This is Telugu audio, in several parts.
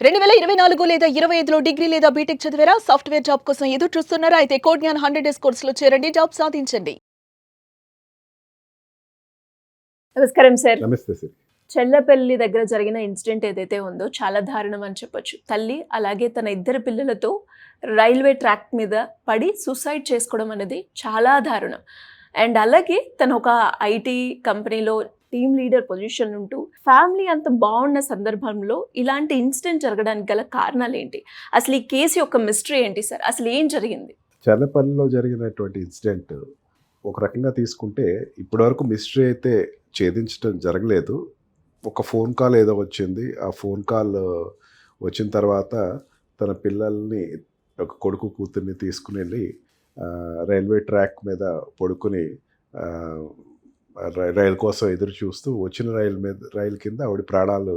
2024 లేదా 25లో డిగ్రీ లేదా బీటెక్ చదివారా? సాఫ్ట్‌వేర్ జాబ్ కోసం ఎదురు చూస్తున్నారా? అయితే కోడ్ జ్ఞాన్ 100 డేస్ కోర్సులో చేరండి. జాబ్ సాధించండి. నమస్కారం సార్. నమస్తే సార్. చెల్లపల్లి దగ్గర జరిగిన ఇన్సిడెంట్ ఏదైతే ఉందో చాలా దారుణం అని చెప్పొచ్చు. తల్లి అలాగే తన ఇద్దరు పిల్లలతో రైల్వే ట్రాక్ మీద పడి సూసైడ్ చేసుకోవడం అనేది చాలా దారుణం. అండ్ అలాగే తను ఒక ఐటీ కంపెనీలో టీమ్ లీడర్ పొజిషన్ ఉంటూ ఫ్యామిలీ అంత బాగున్న సందర్భంలో ఇలాంటి ఇన్సిడెంట్ జరగడానికి గల కారణాలు ఏంటి? అసలు ఈ కేసు యొక్క మిస్టరీ ఏంటి సార్? అసలు ఏం జరిగింది? చల్లపల్లిలో జరిగినటువంటి ఇన్సిడెంట్ ఒక రకంగా తీసుకుంటే ఇప్పటివరకు మిస్టరీ అయితే ఛేదించడం జరగలేదు. ఒక ఫోన్ కాల్ ఏదో వచ్చింది. ఆ ఫోన్ కాల్ వచ్చిన తర్వాత తన పిల్లల్ని, ఒక కొడుకు కూతుర్ని తీసుకుని వెళ్ళి రైల్వే ట్రాక్ మీద పడుకుని రైలు కోసం ఎదురు చూస్తూ వచ్చిన రైలు కింద ఆవిడ ప్రాణాలు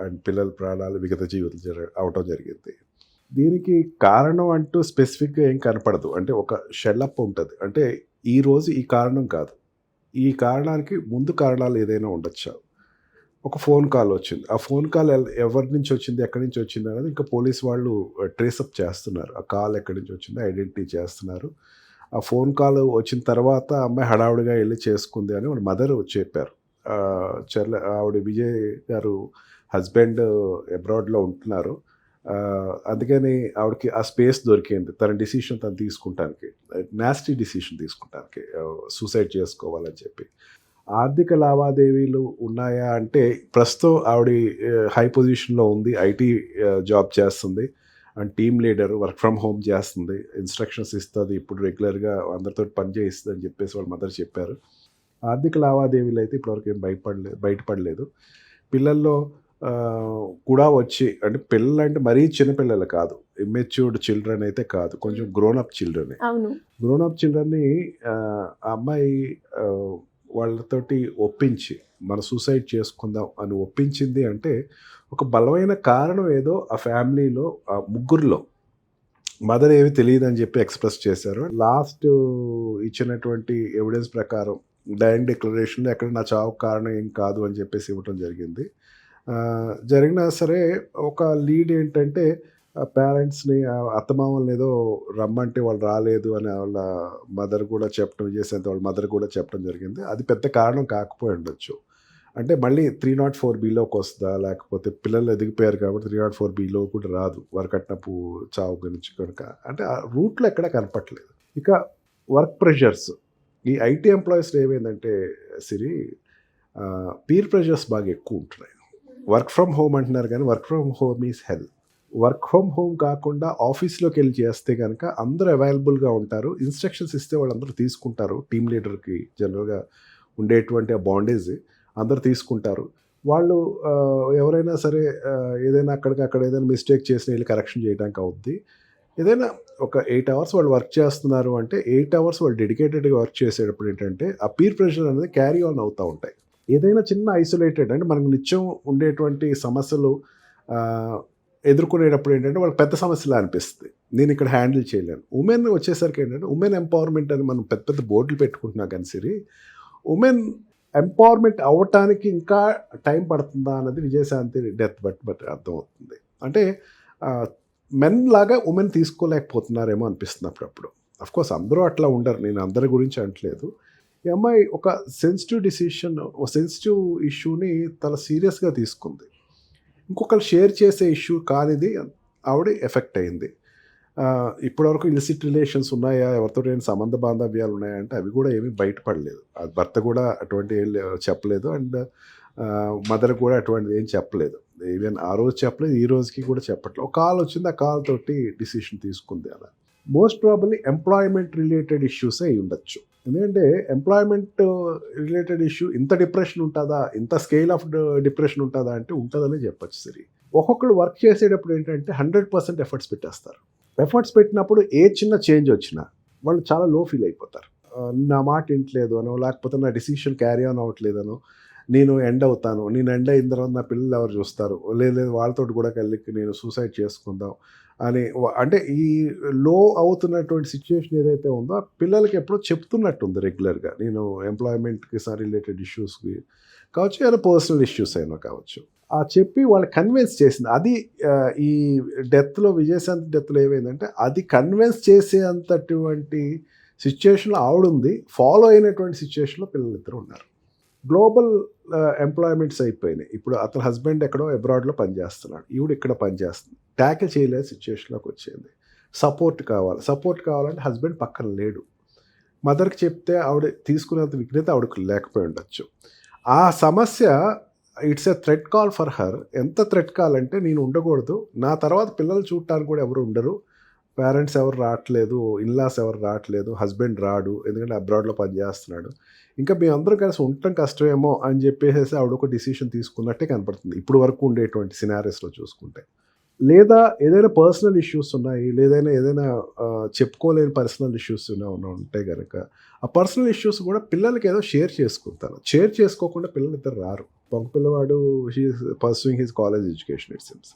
అండ్ పిల్లల ప్రాణాలు విగత జీవితం అవటం జరిగింది. దీనికి కారణం అంటూ స్పెసిఫిక్గా ఏం కనపడదు. అంటే ఒక షెల్లప్ ఉంటుంది. అంటే ఈరోజు ఈ కారణం కాదు, ఈ కారణానికి ముందు కారణాలు ఏదైనా ఉండొచ్చు. ఒక ఫోన్ కాల్ వచ్చింది. ఆ ఫోన్ కాల్ ఎవరి నుంచి వచ్చింది, ఎక్కడి నుంచి వచ్చింది అనేది ఇంకా పోలీస్ వాళ్ళు ట్రేసప్ చేస్తున్నారు. ఆ కాల్ ఎక్కడి నుంచి వచ్చిందో ఐడెంటిటీ చేస్తున్నారు. ఆ ఫోన్ కాల్ వచ్చిన తర్వాత అమ్మాయి హడావుడిగా వెళ్ళి చేసుకుంది అని వాళ్ళ మదర్ చెప్పారు. ఆవిడ విజయ్ గారు హస్బెండ్ అబ్రాడ్లో ఉంటున్నారు. అందుకని ఆవిడకి ఆ స్పేస్ దొరికింది తన డిసిషన్ తను తీసుకుంటానికి, నాస్టీ డిసిషన్ తీసుకుంటానికి, సూసైడ్ చేసుకోవాలని చెప్పి. ఆర్థిక లావాదేవీలు ఉన్నాయా అంటే ప్రస్తుతం ఆవిడ హై పొజిషన్లో ఉంది, ఐటీ జాబ్ చేస్తుంది and team leader, work from home చేస్తుంది, ఇన్స్ట్రక్షన్స్ ఇస్తుంది, ఇప్పుడు రెగ్యులర్గా అందరితో పని చేయిస్తుంది అని చెప్పేసి వాళ్ళ మదర్ చెప్పారు. ఆర్థిక లావాదేవీలు అయితే ఇప్పటివరకు ఏం బయటపడలేదు. పిల్లల్లో కూడా వచ్చి, అంటే పిల్లలు అంటే మరీ చిన్నపిల్లలు కాదు, ఇమ్మెచ్యూర్డ్ చిల్డ్రన్ అయితే కాదు, కొంచెం గ్రోనప్ చిల్డ్రన్. గ్రోనప్ చిల్డ్రన్ని ఆ అమ్మాయి వాళ్ళతోటి ఒప్పించి మనం సూసైడ్ చేసుకుందాం అని ఒప్పించింది అంటే ఒక బలమైన కారణం ఏదో ఆ ఫ్యామిలీలో, ఆ ముగ్గురులో మదర్ ఏమి తెలియదు అని చెప్పి ఎక్స్ప్రెస్ చేశారు. లాస్ట్ ఇచ్చినటువంటి ఎవిడెన్స్ ప్రకారం డైయింగ్ డిక్లరేషన్లో ఎక్కడ నా చావు కారణం ఏం కాదు అని చెప్పేసి ఇవ్వటం జరిగింది. జరిగినా సరే ఒక లీడ్ ఏంటంటే పేరెంట్స్ని, అత్తమామల్ని ఏదో రమ్మంటే వాళ్ళు రాలేదు అని వాళ్ళ మదర్ కూడా చెప్పడం, విజయశాంతి వాళ్ళ మదర్ కూడా చెప్పడం జరిగింది. అది పెద్ద కారణం కాకపోయి ఉండొచ్చు. అంటే మళ్ళీ 304Bలోకి వస్తుందా, లేకపోతే పిల్లలు ఎదిగిపోయారు కాబట్టి 304Bలో కూడా రాదు, వరకట్నపు చావు గురించి కనుక. అంటే ఆ రూట్లో ఎక్కడ కనపట్లేదు. ఇక వర్క్ ప్రెషర్స్, ఈ ఐటీ ఎంప్లాయీస్లో ఏమైందంటే సిరి, పీర్ ప్రెషర్స్ బాగా ఎక్కువ ఉంటున్నాయి. వర్క్ ఫ్రమ్ హోమ్ అంటున్నారు కానీ work from home is hell. Work from home కాకుండా ఆఫీస్లోకి వెళ్ళి చేస్తే కనుక అందరూ అవైలబుల్గా ఉంటారు, ఇన్స్ట్రక్షన్స్ ఇస్తే వాళ్ళందరూ తీసుకుంటారు. టీమ్ లీడర్కి జనరల్గా ఉండేటువంటి ఆ బాండేజ్ అందరూ తీసుకుంటారు. వాళ్ళు ఎవరైనా సరే ఏదైనా అక్కడ ఏదైనా మిస్టేక్ చేసిన వెళ్ళి కరెక్షన్ చేయడానికి అవుద్ది. ఏదైనా ఒక 8 అవర్స్ వాళ్ళు వర్క్ చేస్తున్నారు అంటే 8 అవర్స్ వాళ్ళు డెడికేటెడ్గా వర్క్ చేసేటప్పుడు ఏంటంటే ఆ పీర్ ప్రెషర్ అనేది క్యారీ ఆన్ అవుతూ ఉంటాయి. ఏదైనా చిన్న ఐసోలేటెడ్ అంటే మనకు నిత్యం ఉండేటువంటి సమస్యలు ఎదుర్కొనేటప్పుడు ఏంటంటే వాళ్ళకి పెద్ద సమస్యలు అనిపిస్తుంది, నేను ఇక్కడ హ్యాండిల్ చేయలేను. ఉమెన్ వచ్చేసరికి ఏంటంటే ఉమెన్ ఎంపవర్మెంట్ అని మనం పెద్ద పెద్ద బోర్డులు పెట్టుకుంటున్నాం కానీ సరే, ఉమెన్ ఎంపవర్మెంట్ అవ్వటానికి ఇంకా టైం పడుతుందా అన్నది విజయశాంతి డెత్ బట్టి అర్థమవుతుంది. అంటే మెన్ లాగా ఉమెన్ తీసుకోలేకపోతున్నారేమో అనిపిస్తుంది అప్పుడప్పుడు. అఫ్కోర్స్ అందరూ అట్లా ఉండరు, నేను అందరి గురించి అనట్లేదు. ఈ అమ్మాయి ఒక సెన్సిటివ్ సెన్సిటివ్ ఇష్యూని చాలా సీరియస్గా తీసుకుంది. ఇంకొకరు షేర్ చేసే ఇష్యూ కానిది ఆవిడ ఎఫెక్ట్ అయింది. ఇప్పటివరకు ఇలిసిట్ రిలేషన్స్ ఉన్నాయా, ఎవరితో సంబంధ బాంధవ్యాలు ఉన్నాయా అంటే అవి కూడా ఏమీ బయటపడలేదు. భర్త కూడా అటువంటి చెప్పలేదు అండ్ మదర్ కూడా అటువంటిది ఏం చెప్పలేదు. ఈవెన్ ఆ రోజు చెప్పలేదు, ఈ రోజుకి కూడా చెప్పట్లేదు. ఒక కాల్ వచ్చింది, ఆ కాల్ తోటి డిసిషన్ తీసుకుంది. అలా మోస్ట్ ప్రాబబ్లీ ఎంప్లాయ్మెంట్ రిలేటెడ్ ఇష్యూసే అయి ఉండొచ్చు. ఎందుకంటే ఎంప్లాయ్మెంట్ రిలేటెడ్ ఇష్యూ ఇంత డిప్రెషన్ ఉంటుందా, ఇంత స్కేల్ ఆఫ్ డిప్రెషన్ ఉంటుందా అంటే ఉంటుందని చెప్పచ్చు. సరే, ఒక్కొక్కరు వర్క్ చేసేటప్పుడు ఏంటంటే 100% ఎఫర్ట్స్ పెట్టేస్తారు. ఎఫర్ట్స్ పెట్టినప్పుడు ఏ చిన్న చేంజ్ వచ్చినా వాళ్ళు చాలా లో ఫీల్ అయిపోతారు. నా మాట వింటలేదు అనో, లేకపోతే నా డిసిషన్ క్యారీ ఆన్ అవ్వట్లేదనో, నేను ఎండ్ అవుతాను, నేను ఎండ్ అయిన తర్వాత నా పిల్లలు ఎవరు చూస్తారు, లేదు వాళ్ళతో కూడా కలిసి నేను సూసైడ్ చేసుకుందాం అని, అంటే ఈ లో అవుతున్నటువంటి సిచ్యువేషన్ ఏదైతే ఉందో పిల్లలకి ఎప్పుడో చెప్తున్నట్టుంది రెగ్యులర్గా. నేను ఎంప్లాయ్మెంట్కి రిలేటెడ్ ఇష్యూస్కి కావచ్చు, ఏదైనా పర్సనల్ ఇష్యూస్ అయినా కావచ్చు. ఆ చెప్పి వాళ్ళు కన్విన్స్ చేసింది అది ఈ డెత్లో విజయశాంతి డెత్లో ఏమైందంటే అది కన్విన్స్ చేసేంతటువంటి సిచ్యుయేషన్లో ఆవిడుంది, ఫాలో అయినటువంటి సిచ్యుయేషన్లో పిల్లలిద్దరు ఉన్నారు. గ్లోబల్ ఎంప్లాయ్మెంట్స్ అయిపోయినాయి. ఇప్పుడు అతని హస్బెండ్ ఎక్కడో అబ్రాడ్లో పనిచేస్తున్నాడు, ఈవిడ ఇక్కడ పనిచేస్తుంది. ట్యాకిల్ చేయలేని సిచ్యుయేషన్లోకి వచ్చింది. సపోర్ట్ కావాలంటే హస్బెండ్ పక్కన లేడు. మదర్కి చెప్తే ఆవిడ తీసుకునేంత విఘ్నత ఆవిడకు లేకపోయి ఉండొచ్చు. ఆ సమస్య it's a threat call for her. ఎంత థ్రెట్ కాల్ అంటే నేను ఉండకూడదు, నా తర్వాత పిల్లలు చూడటానికి కూడా ఎవరు ఉండరు, పేరెంట్స్ ఎవరు రావట్లేదు, ఇన్లాస్ ఎవరు రావట్లేదు, హస్బెండ్ రాడు ఎందుకంటే అబ్రాడ్లో పనిచేస్తున్నాడు, ఇంకా మీ అందరూ కలిసి ఉండటం కష్టమేమో అని చెప్పేసి ఆవిడ ఒక డిసిషన్ తీసుకున్నట్టే కనపడుతుంది ఇప్పుడు వరకు ఉండేటువంటి సినారీస్లో చూసుకుంటే. లేదా ఏదైనా పర్సనల్ ఇష్యూస్ ఉన్నాయి, ఏదైనా చెప్పుకోలేని పర్సనల్ ఇష్యూస్ ఉంటే కనుక ఆ పర్సనల్ ఇష్యూస్ కూడా పిల్లలకి ఏదో షేర్ చేసుకుంటాను. షేర్ చేసుకోకుండా పిల్లలు ఇద్దరు రారు. ఒక పిల్లవాడు he's pursuing his college education it seems,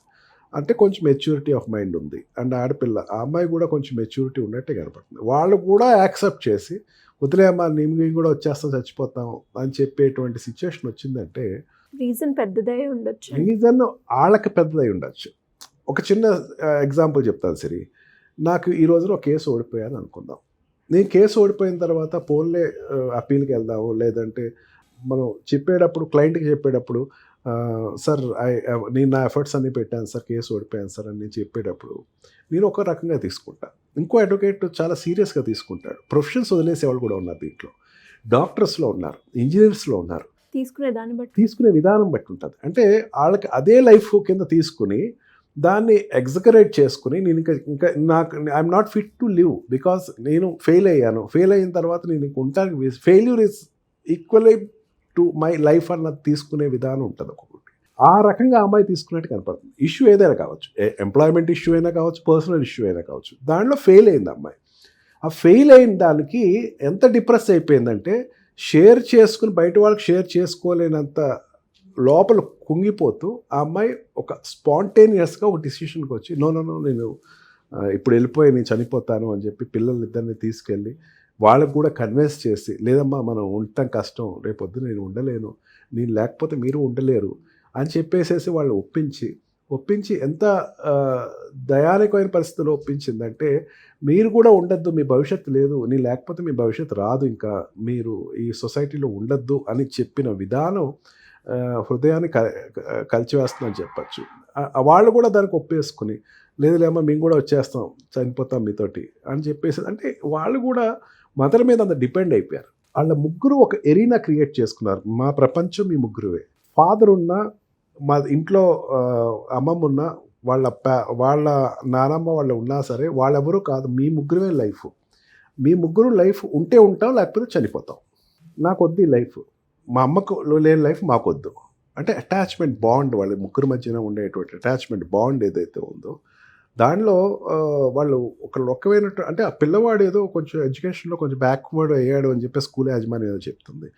అంటే కొంచెం మెచ్యూరిటీ ఆఫ్ మైండ్ ఉంది. అండ్ ఆడపిల్ల ఆ అమ్మాయి కూడా కొంచెం మెచ్యూరిటీ ఉన్నట్టే కనపడుతుంది. వాళ్ళు కూడా యాక్సెప్ట్ చేసి వదిలే అమ్మా మేము కూడా వచ్చేస్తాం చచ్చిపోతాం అని చెప్పేటువంటి సిచ్యువేషన్ వచ్చిందంటే రీజన్ పెద్దదై ఉండొచ్చు. రీజన్ వాళ్ళకి పెద్దదై ఉండొచ్చు. ఒక చిన్న ఎగ్జాంపుల్ చెప్తాను సరే. నాకు ఈ రోజున ఒక కేసు ఓడిపోయాను అనుకుందాం. నేను కేసు ఓడిపోయిన తర్వాత పోన్లే అప్పీల్కి వెళ్దాము, లేదంటే మనం చెప్పేటప్పుడు క్లయింట్కి చెప్పేటప్పుడు సార్ నేను నా ఎఫర్ట్స్ అన్నీ పెట్టాను సార్, కేసు ఓడిపోయాను సార్ అని నేను చెప్పేటప్పుడు నేను ఒక రకంగా తీసుకుంటా, ఇంకో అడ్వకేట్ చాలా సీరియస్గా తీసుకుంటాడు. ప్రొఫెషన్స్ వదిలేసేవాళ్ళు కూడా ఉన్నారు దీంట్లో, డాక్టర్స్లో ఉన్నారు, ఇంజనీర్స్లో ఉన్నారు. తీసుకునే విధానం బట్టి ఉంటుంది. అంటే వాళ్ళకి అదే లైఫ్ కింద తీసుకుని దాన్ని ఎగ్జిక్యూట్ చేసుకుని నేను ఇంకా నాకు I'm not fit to live because నేను ఫెయిల్ అయిన తర్వాత నేను ఇంక ఉంటానికి failure is equal to my life అన్నది తీసుకునే విధానం ఉంటుంది ఒక్కొక్కటి. ఆ రకంగా అమ్మాయి తీసుకున్నట్టు కనపడుతుంది. ఇష్యూ ఏదైనా కావచ్చు, ఎంప్లాయ్మెంట్ ఇష్యూ అయినా కావచ్చు, పర్సనల్ ఇష్యూ అయినా కావచ్చు, దాంట్లో ఫెయిల్ అయింది అమ్మాయి. ఆ ఫెయిల్ అయిన దానికి ఎంత డిప్రెస్ అయిపోయిందంటే షేర్ చేసుకుని బయట వాళ్ళకి షేర్ చేసుకోలేనంత లోపల కుంగిపోతూ ఆ అమ్మాయి ఒక స్పాంటేనియస్గా ఒక డిసిషన్కి వచ్చి నో నేను ఇప్పుడు వెళ్ళిపోయి నేను చనిపోతాను అని చెప్పి పిల్లలిద్దరిని తీసుకెళ్ళి వాళ్ళకు కూడా కన్విన్స్ చేసి లేదమ్మా మనం ఉండటం కష్టం, రేపొద్దు నేను ఉండలేను, నేను లేకపోతే మీరు ఉండలేరు అని చెప్పేసేసి వాళ్ళు ఒప్పించి ఎంత దయానికమైన పరిస్థితుల్లో ఒప్పించిందంటే మీరు కూడా ఉండద్దు, మీ భవిష్యత్తు లేదు, నేను లేకపోతే మీ భవిష్యత్తు రాదు, ఇంకా మీరు ఈ సొసైటీలో ఉండద్దు అని చెప్పిన విధానం హృదయాన్ని కలిచివేస్తుందని చెప్పచ్చు. వాళ్ళు కూడా దానికి ఒప్పేసుకుని లేదులేమో మేము కూడా వచ్చేస్తాం చనిపోతాం మీతోటి అని చెప్పేసి, అంటే వాళ్ళు కూడా మదర్ మీద అంత డిపెండ్ అయిపోయారు. వాళ్ళ ముగ్గురు ఒక ఎరీనా క్రియేట్ చేసుకున్నారు. మా ప్రపంచం మీ ముగ్గురువే. ఫాదర్ ఉన్న, మా ఇంట్లో అమ్మమ్మ ఉన్న, వాళ్ళ నానమ్మ వాళ్ళు ఉన్నా సరే వాళ్ళెవరూ కాదు, మీ ముగ్గురువే లైఫ్. మీ ముగ్గురు లైఫ్ ఉంటే ఉంటాం, లేకపోతే చనిపోతాం. నాకు వద్దు ఈ లైఫ్, మా అమ్మకు లేని లైఫ్ మాకొద్దు అంటే అటాచ్మెంట్ బాండ్, వాళ్ళ ముగ్గురు మధ్యన ఉండేటువంటి అటాచ్మెంట్ బాండ్ ఏదైతే ఉందో దానిలో వాళ్ళు ఒక రకమైనట్టు, అంటే ఆ పిల్లవాడు ఏదో కొంచెం ఎడ్యుకేషన్లో కొంచెం బ్యాక్వర్డ్ అయ్యాడు అని చెప్పి స్కూల్ యాజమాన్యం ఏదో చెప్తుంది.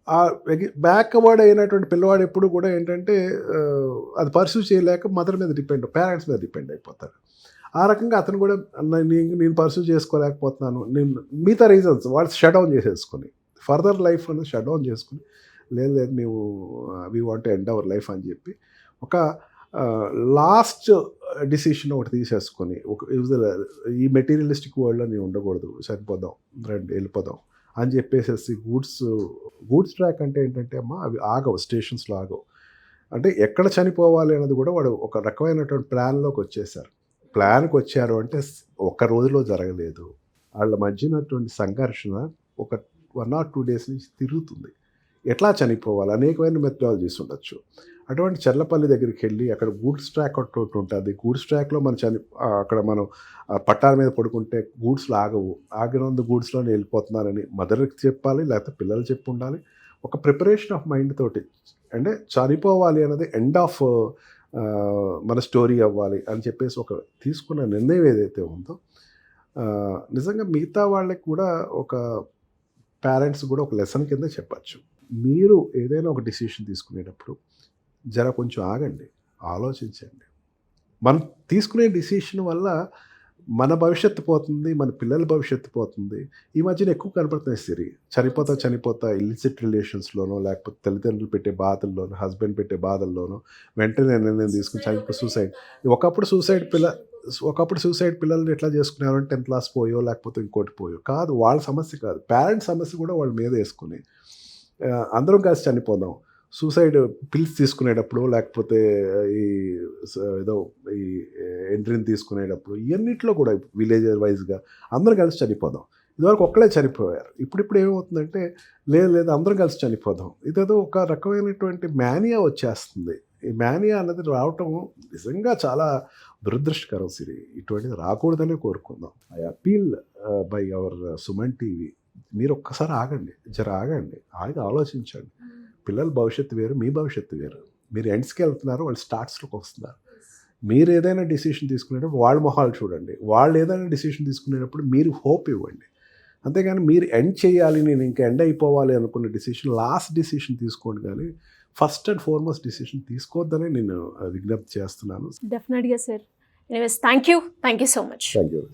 ఆ బ్యాక్వర్డ్ అయినటువంటి పిల్లవాడు ఎప్పుడు కూడా ఏంటంటే అది పర్సూ చేయలేక మదర్ మీద పేరెంట్స్ మీద డిపెండ్ అయిపోతారు. ఆ రకంగా అతను కూడా నేను పర్సూ చేసుకోలేకపోతున్నాను, నేను మిగతా రీజన్స్ వాళ్ళు షట్ డౌన్ చేసేసుకొని ఫర్దర్ లైఫ్ అనేది షట్ డౌన్ చేసుకుని లేదు మేము we want end our life అని చెప్పి ఒక లాస్ట్ డిసిషన్ ఒకటి తీసేసుకొని ఈ మెటీరియలిస్టిక్ వరల్డ్లో నేను ఉండకూడదు, సరిపోదాం రండి వెళ్ళిపోదాం అని చెప్పేసి గూడ్స్ ట్రాక్ అంటే ఏంటంటే అమ్మ అవి ఆగవు, స్టేషన్స్లో ఆగవు. అంటే ఎక్కడ చనిపోవాలి అన్నది కూడా వాడు ఒక రకమైనటువంటి ప్లాన్లోకి వచ్చేసారు. ప్లాన్కి వచ్చారు అంటే ఒక్క రోజులో జరగలేదు. వాళ్ళ మధ్యనటువంటి సంఘర్షణ ఒక 1 or 2 days నుంచి తిరుగుతుంది. ఎట్లా చనిపోవాలి అనేకమైన మెథడాలజీస్ ఉండొచ్చు. అటువంటి చర్లపల్లి దగ్గరికి వెళ్ళి అక్కడ గూడ్స్ ట్రాక్ ఒకటి ఉంటుంది. గూడ్స్ ట్రాక్లో అక్కడ మనం పట్టాల మీద పడుకుంటే గూడ్స్లో ఆగినందు గూడ్స్లోనే వెళ్ళిపోతున్నారని మదర్కి చెప్పాలి, లేకపోతే పిల్లలు చెప్పి ఉండాలి. ఒక ప్రిపరేషన్ ఆఫ్ మైండ్ తోటి, అంటే చనిపోవాలి అన్నది ఎండ్ ఆఫ్ మన స్టోరీ అవ్వాలి అని చెప్పేసి ఒక తీసుకున్న నిర్ణయం ఏదైతే ఉందో నిజంగా మిగతా వాళ్ళకి కూడా ఒక పేరెంట్స్ కూడా ఒక లెసన్ కింద చెప్పచ్చు. మీరు ఏదైనా ఒక డిసిషన్ తీసుకునేటప్పుడు కొంచెం ఆగండి, ఆలోచించండి. మనం తీసుకునే డిసిషన్ వల్ల మన భవిష్యత్తు పోతుంది, మన పిల్లల భవిష్యత్తు పోతుంది. ఈ మధ్యన ఎక్కువ కనపడుతున్నాయి సిరి. చనిపోతా ఇల్లిసిట్ రిలేషన్స్‌లోనో, లేకపోతే తల్లిదండ్రులు పెట్టే బాధల్లోనో, హస్బెండ్ పెట్టే బాధల్లోనో వెంటనే నిర్ణయం తీసుకొని సూసైడ్. ఒకప్పుడు సూసైడ్ పిల్లల్ని ఎట్లా చేసుకునేవారంటే 10th క్లాస్ పోయో, లేకపోతే ఇంకోటి పోయో. కాదు, వాళ్ళ సమస్య కాదు. పేరెంట్స్ సమస్య కూడా వాళ్ళ మీద వేసుకొని అందరం కలిసి చనిపోదాం. సూసైడ్ పిల్స్ తీసుకునేటప్పుడు, లేకపోతే ఈ ఏదో ఈ ఎంట్రీని తీసుకునేటప్పుడు ఇవన్నిట్లో కూడా విలేజ్ వైజ్గా అందరం కలిసి చనిపోదాం. ఇదివరకు ఒక్కలే చనిపోయారు. ఇప్పుడు ఏమవుతుందంటే లేదు అందరం కలిసి చనిపోదాం. ఇదేదో ఒక రకమైనటువంటి మేనియా వచ్చేస్తుంది. ఈ మేనియా అన్నది రావటం నిజంగా చాలా దురదృష్టకరం సిరి. ఇటువంటిది రాకూడదనే కోరుకుందాం. I appeal by our Suman TV, మీరు ఒక్కసారి ఆగండి, ఆగి ఆలోచించండి. పిల్లల భవిష్యత్తు వేరు, మీ భవిష్యత్తు వేరు. మీరు ఎండ్స్కి వెళ్తున్నారు, వాళ్ళు స్టార్ట్స్లోకి వస్తున్నారు. మీరు ఏదైనా డిసిషన్ తీసుకునేటప్పుడు వాళ్ళ మొహాలు చూడండి. వాళ్ళు ఏదైనా డిసిషన్ తీసుకునేటప్పుడు మీరు హోప్ ఇవ్వండి. అంతేగాని మీరు ఎండ్ చేయాలి, నేను ఇంకా ఎండ్ అయిపోవాలి అనుకున్న డిసిషన్ లాస్ట్ డిసిషన్ తీసుకోండి, కానీ ఫస్ట్ అండ్ ఫార్మోస్ట్ డిసిషన్ తీసుకోవద్దని నేను విజ్ఞప్తి చేస్తున్నాను. డెఫినెట్గా sir. Anyways thank you so much. Thank you.